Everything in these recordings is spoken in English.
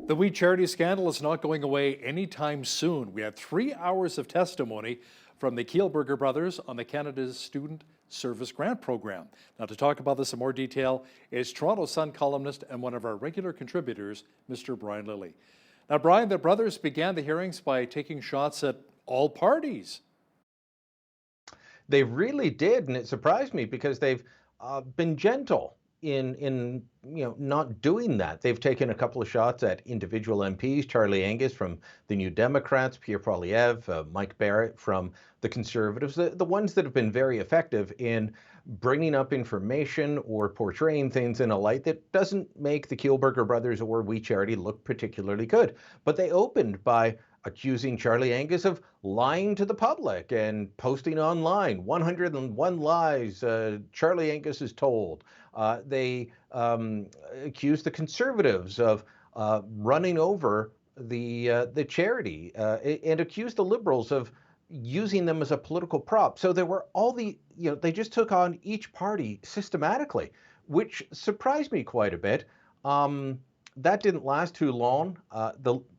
The We Charity scandal is not going away anytime soon. We had 3 hours of testimony from the Kielburger brothers on the Canada's Student Service Grant Program. Now, to talk about this in more detail is Toronto Sun columnist and one of our regular contributors, Mr. Brian Lilley. Now, Brian, the brothers began the hearings by taking shots at all parties. They really did, and it surprised me because they've been gentle in not doing that. They've taken a couple of shots at individual MPs, Charlie Angus from the New Democrats, Pierre Poilievre, Mike Barrett from the Conservatives, the ones that have been very effective in bringing up information or portraying things in a light that doesn't make the Kielburger brothers or We Charity look particularly good. But they opened by accusing Charlie Angus of lying to the public and posting online 101 lies Charlie Angus is told. They accused the Conservatives of running over the charity and accused the Liberals of using them as a political prop. So there were all they just took on each party systematically, which surprised me quite a bit. That didn't last too long.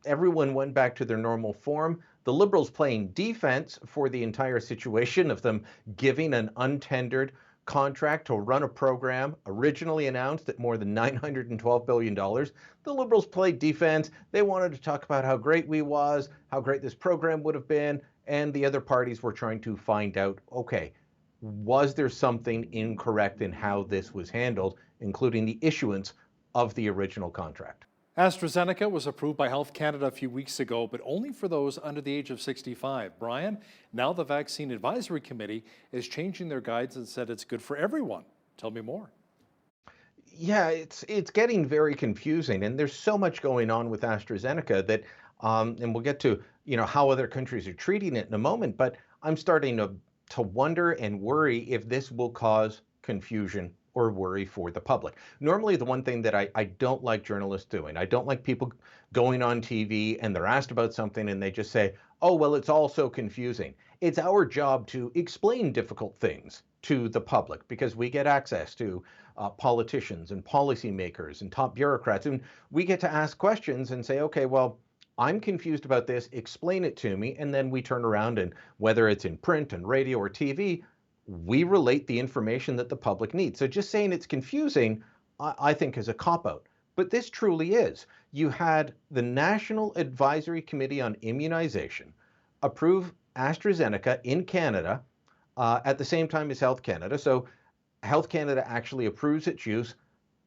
Everyone went back to their normal form. The Liberals playing defense for the entire situation of them giving an untendered contract to run a program originally announced at more than $912 billion. The Liberals played defense. They wanted to talk about how great we was, how great this program would have been, and the other parties were trying to find out, okay, was there something incorrect in how this was handled, including the issuance of the original contract. AstraZeneca was approved by Health Canada a few weeks ago, but only for those under the age of 65. Brian, now the Vaccine Advisory Committee is changing their guides and said it's good for everyone. Tell me more. Yeah, it's getting very confusing, and there's so much going on with AstraZeneca that, and we'll get to how other countries are treating it in a moment. But I'm starting to wonder and worry if this will cause confusion or worry for the public. Normally, the one thing that I don't like journalists doing, I don't like people going on TV and they're asked about something and they just say, oh, well, it's all so confusing. It's our job to explain difficult things to the public because we get access to politicians and policymakers and top bureaucrats, and we get to ask questions and say, okay, well, I'm confused about this, explain it to me, and then we turn around and whether it's in print and radio or TV, we relate the information that the public needs. So just saying it's confusing, I think is a cop-out. But this truly is. You had the National Advisory Committee on Immunization approve AstraZeneca in Canada at the same time as Health Canada. So Health Canada actually approves its use.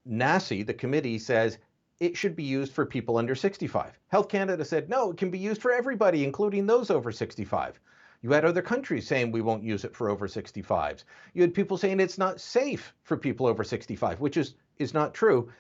NACI, the committee, says it should be used for people under 65. Health Canada said, no, it can be used for everybody, including those over 65. You had other countries saying we won't use it for over 65s. You had people saying it's not safe for people over 65, which is not true.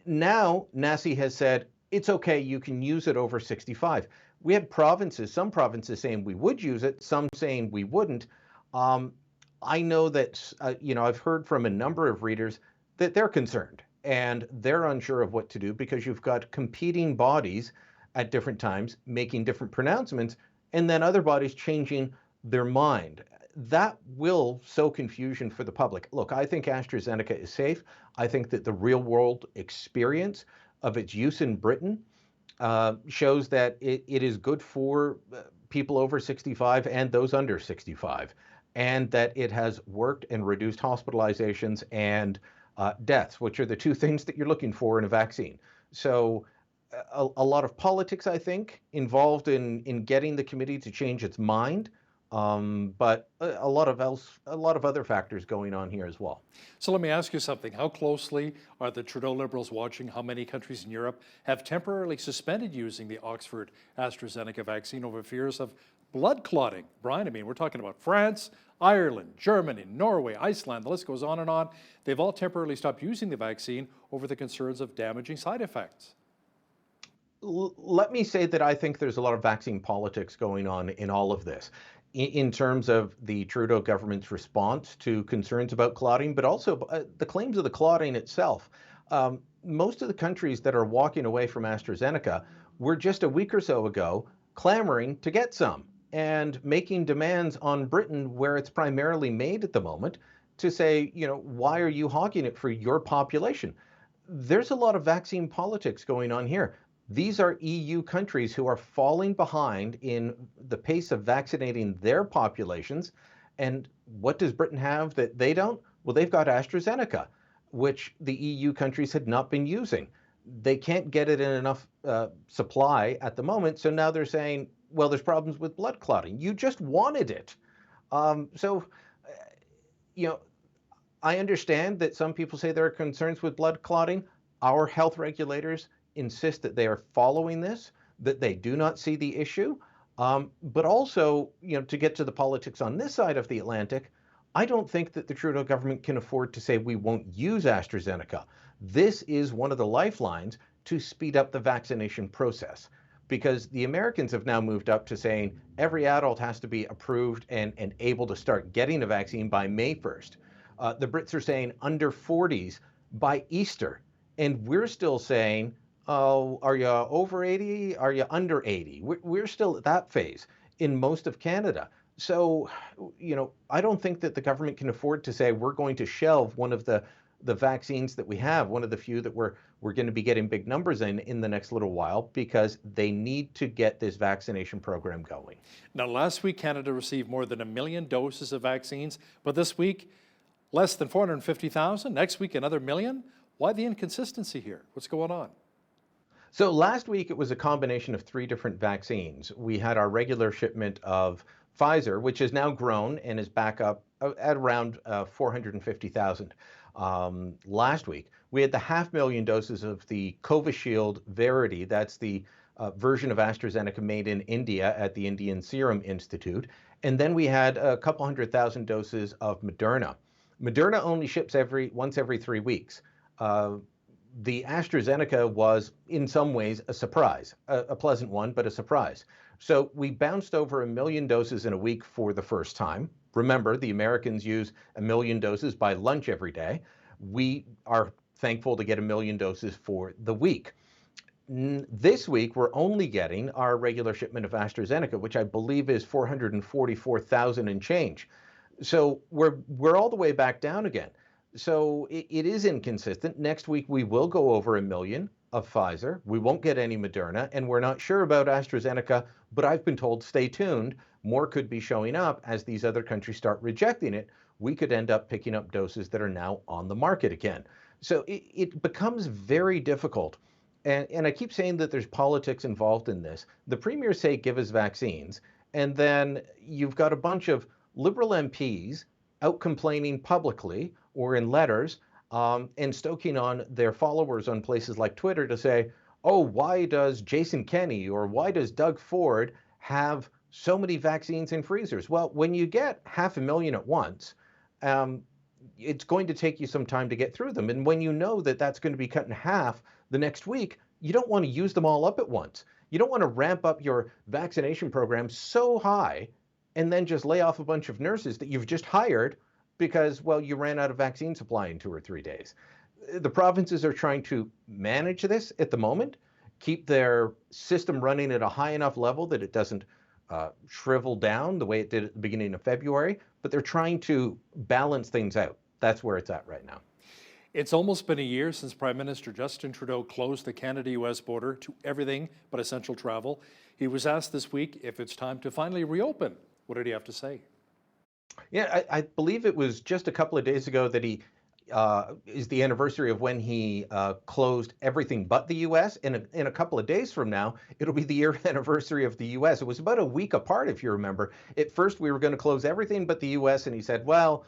Now, NACI has said it's okay, you can use it over 65. We had some provinces saying we would use it, some saying we wouldn't. I know that, I've heard from a number of readers that they're concerned and they're unsure of what to do because you've got competing bodies at different times making different pronouncements and then other bodies changing their mind. That will sow confusion for the public. Look, I think AstraZeneca is safe. I think that the real world experience of its use in Britain shows that it is good for people over 65 and those under 65, and that it has worked and reduced hospitalizations and deaths, which are the two things that you're looking for in a vaccine. So a lot of politics, I think, involved in getting the committee to change its mind, but a lot of other factors going on here as well. So let me ask you something. How closely are the Trudeau Liberals watching how many countries in Europe have temporarily suspended using the Oxford AstraZeneca vaccine over fears of blood clotting? Brian, I mean, we're talking about France, Ireland, Germany, Norway, Iceland, the list goes on and on. They've all temporarily stopped using the vaccine over the concerns of damaging side effects. Let me say that I think there's a lot of vaccine politics going on in all of this, in terms of the Trudeau government's response to concerns about clotting, but also the claims of the clotting itself. Most of the countries that are walking away from AstraZeneca were just a week or so ago clamoring to get some and making demands on Britain, where it's primarily made at the moment, to say, why are you hogging it for your population? There's a lot of vaccine politics going on here. These are EU countries who are falling behind in the pace of vaccinating their populations. And what does Britain have that they don't? Well, they've got AstraZeneca, which the EU countries had not been using. They can't get it in enough supply at the moment. So now they're saying, well, there's problems with blood clotting. You just wanted it. So, you know, I understand that some people say there are concerns with blood clotting. Our health regulators insist that they are following this, that they do not see the issue. But also, to get to the politics on this side of the Atlantic, I don't think that the Trudeau government can afford to say we won't use AstraZeneca. This is one of the lifelines to speed up the vaccination process, because the Americans have now moved up to saying every adult has to be approved and able to start getting a vaccine by May 1st. The Brits are saying under 40s by Easter. And we're still saying, oh, are you over 80? Are you under 80? We're still at that phase in most of Canada. So, I don't think that the government can afford to say we're going to shelve one of the vaccines that we have, one of the few that we're going to be getting big numbers in the next little while, because they need to get this vaccination program going. Now, last week, Canada received more than 1 million doses of vaccines, but this week, less than 450,000. Next week, another million. Why the inconsistency here? What's going on? So last week, it was a combination of 3 different vaccines. We had our regular shipment of Pfizer, which has now grown and is back up at around 450,000. Last week, we had the 500,000 doses of the Covishield Verity. That's the version of AstraZeneca made in India at the Indian Serum Institute. And then we had a couple 100,000 doses of Moderna. Moderna only ships once every 3 weeks. The AstraZeneca was, in some ways, a surprise, a pleasant one, but a surprise. So we bounced over 1 million doses in a week for the first time. Remember, the Americans use 1 million doses by lunch every day. We are thankful to get 1 million doses for the week. This week, we're only getting our regular shipment of AstraZeneca, which I believe is 444,000 and change. So we're all the way back down again. So it is inconsistent. Next week, we will go over 1 million of Pfizer. We won't get any Moderna, and we're not sure about AstraZeneca, but I've been told, stay tuned. More could be showing up as these other countries start rejecting it. We could end up picking up doses that are now on the market again. So it becomes very difficult. And I keep saying that there's politics involved in this. The premiers say, give us vaccines. And then you've got a bunch of Liberal MPs out complaining publicly or in letters and stoking on their followers on places like Twitter to say, oh, why does Jason Kenney or why does Doug Ford have so many vaccines in freezers? Well, when you get 500,000 at once, it's going to take you some time to get through them. And when you know that that's going to be cut in half the next week, you don't want to use them all up at once. You don't want to ramp up your vaccination program so high and then just lay off a bunch of nurses that you've just hired because, well, you ran out of vaccine supply in 2 or 3 days. The provinces are trying to manage this at the moment, keep their system running at a high enough level that it doesn't shrivel down the way it did at the beginning of February, but they're trying to balance things out. That's where it's at right now. It's almost been a year since Prime Minister Justin Trudeau closed the Canada-US border to everything but essential travel. He was asked this week if it's time to finally reopen. What did he have to say? Yeah, I believe it was just a couple of days ago that he is the anniversary of when he closed everything but the U.S. In a couple of days from now, it'll be the year anniversary of the U.S. It was about a week apart, if you remember. At first, we were going to close everything but the U.S., and he said, well,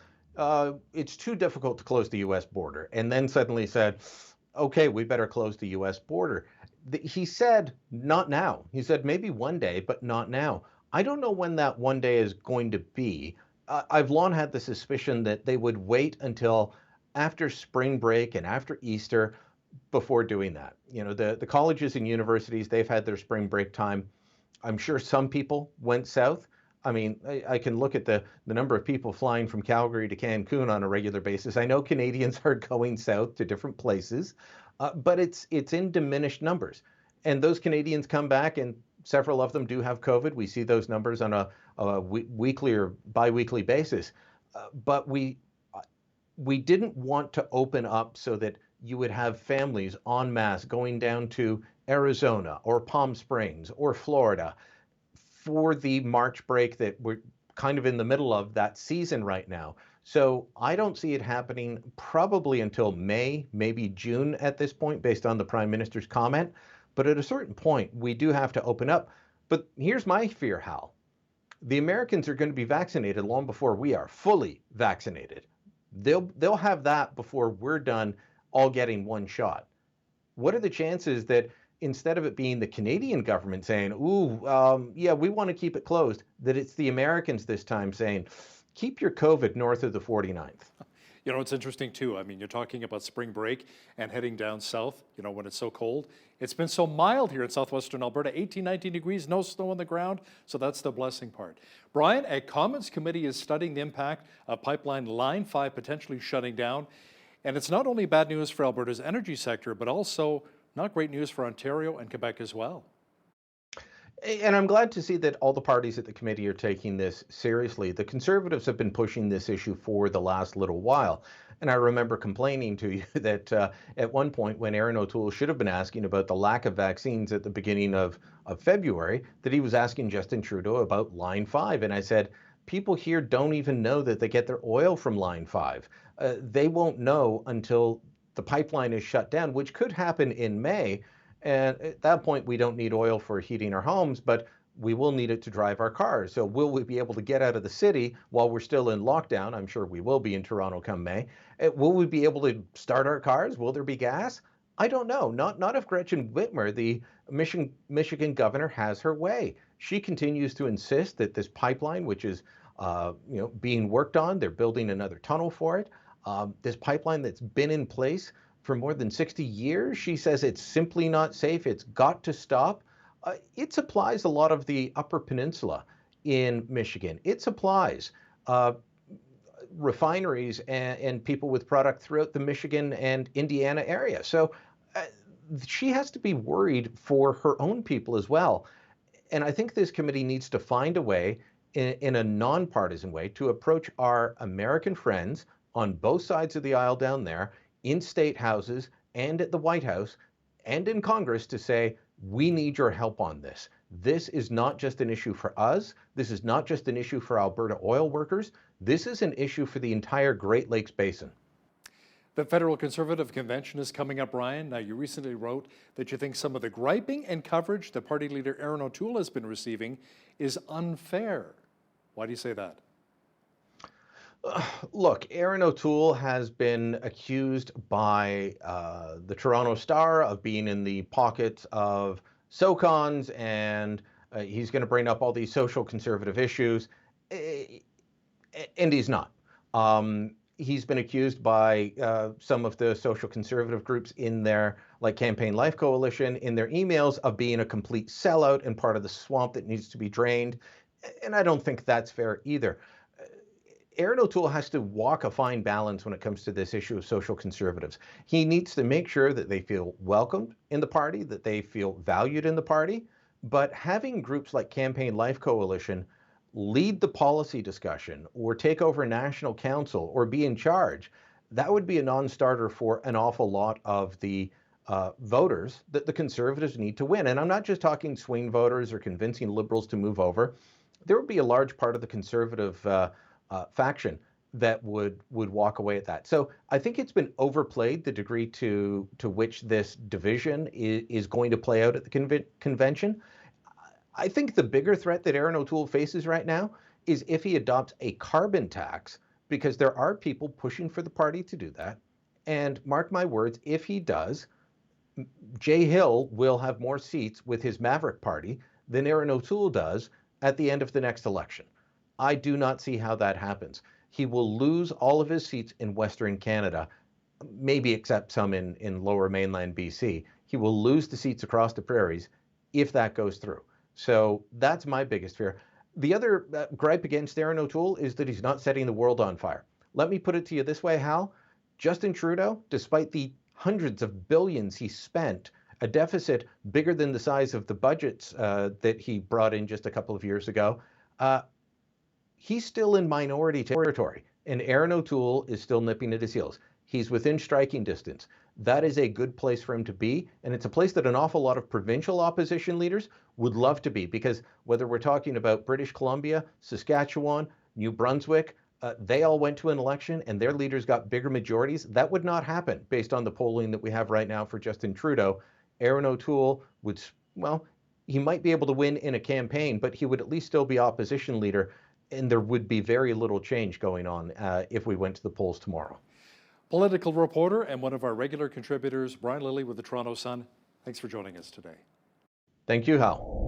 it's too difficult to close the U.S. border. And then suddenly said, okay, we better close the U.S. border. He said, not now. He said, maybe one day, but not now. I don't know when that one day is going to be. I've long had the suspicion that they would wait until after spring break and after Easter before doing that. The colleges and universities, they've had their spring break time. I'm sure some people went south. I mean, I can look at the number of people flying from Calgary to Cancun on a regular basis. I know Canadians are going south to different places, but it's in diminished numbers. And those Canadians come back, and several of them do have COVID. We see those numbers on a weekly or biweekly basis. But we didn't want to open up so that you would have families en masse going down to Arizona or Palm Springs or Florida for the March break that we're kind of in the middle of that season right now. So I don't see it happening probably until May, maybe June at this point, based on the Prime Minister's comment. But at a certain point, we do have to open up. But here's my fear, Hal. The Americans are going to be vaccinated long before we are fully vaccinated. They'll have that before we're done all getting one shot. What are the chances that instead of it being the Canadian government saying, ooh, yeah, we want to keep it closed, that it's the Americans this time saying, keep your COVID north of the 49th? You know, it's interesting too. I mean, you're talking about spring break and heading down south, you know, when it's so cold. It's been so mild here in southwestern Alberta, 18, 19 degrees, no snow on the ground. So that's the blessing part. Brian, a Commons committee is studying the impact of pipeline Line 5 potentially shutting down. And it's not only bad news for Alberta's energy sector, but also not great news for Ontario and Quebec as well. And I'm glad to see that all the parties at the committee are taking this seriously. The Conservatives have been pushing this issue for the last little while. And I remember complaining to you that at one point when Aaron O'Toole should have been asking about the lack of vaccines at the beginning of February, that he was asking Justin Trudeau about Line 5. And I said, people here don't even know that they get their oil from Line 5. They won't know until the pipeline is shut down, which could happen in May. And at that point, we don't need oil for heating our homes, but we will need it to drive our cars. So will we be able to get out of the city while we're still in lockdown? I'm sure we will be in Toronto come May. Will we be able to start our cars? Will there be gas? I don't know. Not if Gretchen Whitmer, the Michigan governor, has her way. She continues to insist that this pipeline, which is being worked on, they're building another tunnel for it. This pipeline that's been in place for more than 60 years. She says it's simply not safe. It's got to stop. It supplies a lot of the Upper Peninsula in Michigan. It supplies refineries and people with product throughout the Michigan and Indiana area. So she has to be worried for her own people as well. And I think this committee needs to find a way in a nonpartisan way to approach our American friends on both sides of the aisle down there in state houses and at the White House and in Congress to say, we need your help on this. This is not just an issue for us. This is not just an issue for Alberta oil workers. This is an issue for the entire Great Lakes Basin. The Federal Conservative Convention is coming up, Ryan. Now, you recently wrote that you think some of the griping and coverage that party leader Aaron O'Toole has been receiving is unfair. Why do you say that? Look, Aaron O'Toole has been accused by the Toronto Star of being in the pockets of SOCONs, and he's going to bring up all these social conservative issues, and he's not. He's been accused by some of the social conservative groups in their, like Campaign Life Coalition, in their emails of being a complete sellout and part of the swamp that needs to be drained, and I don't think that's fair either. Aaron O'Toole has to walk a fine balance when it comes to this issue of social conservatives. He needs to make sure that they feel welcomed in the party, that they feel valued in the party, but having groups like Campaign Life Coalition lead the policy discussion or take over national council or be in charge, that would be a non-starter for an awful lot of the voters that the Conservatives need to win. And I'm not just talking swing voters or convincing Liberals to move over. There would be a large part of the Conservative faction that would walk away at that. So I think it's been overplayed, the degree to which this division is going to play out at the convention. I think the bigger threat that Aaron O'Toole faces right now is if he adopts a carbon tax, because there are people pushing for the party to do that. And mark my words, if he does, Jay Hill will have more seats with his Maverick Party than Aaron O'Toole does at the end of the next election. I do not see how that happens. He will lose all of his seats in Western Canada, maybe except some in lower mainland BC. He will lose the seats across the prairies if that goes through. So that's my biggest fear. The other gripe against Aaron O'Toole is that he's not setting the world on fire. Let me put it to you this way, Hal. Justin Trudeau, despite the hundreds of billions he spent, a deficit bigger than the size of the budgets that he brought in just a couple of years ago, he's still in minority territory, and Aaron O'Toole is still nipping at his heels. He's within striking distance. that is a good place for him to be. And it's a place that an awful lot of provincial opposition leaders would love to be, because whether we're talking about British Columbia, Saskatchewan, New Brunswick, they all went to an election and their leaders got bigger majorities. That would not happen based on the polling that we have right now for Justin Trudeau. Aaron O'Toole would, well, he might be able to win in a campaign, but he would at least still be opposition leader, and there would be very little change going on if we went to the polls tomorrow. Political reporter and one of our regular contributors, Brian Lilley with the Toronto Sun. Thanks for joining us today. Thank you, Hal.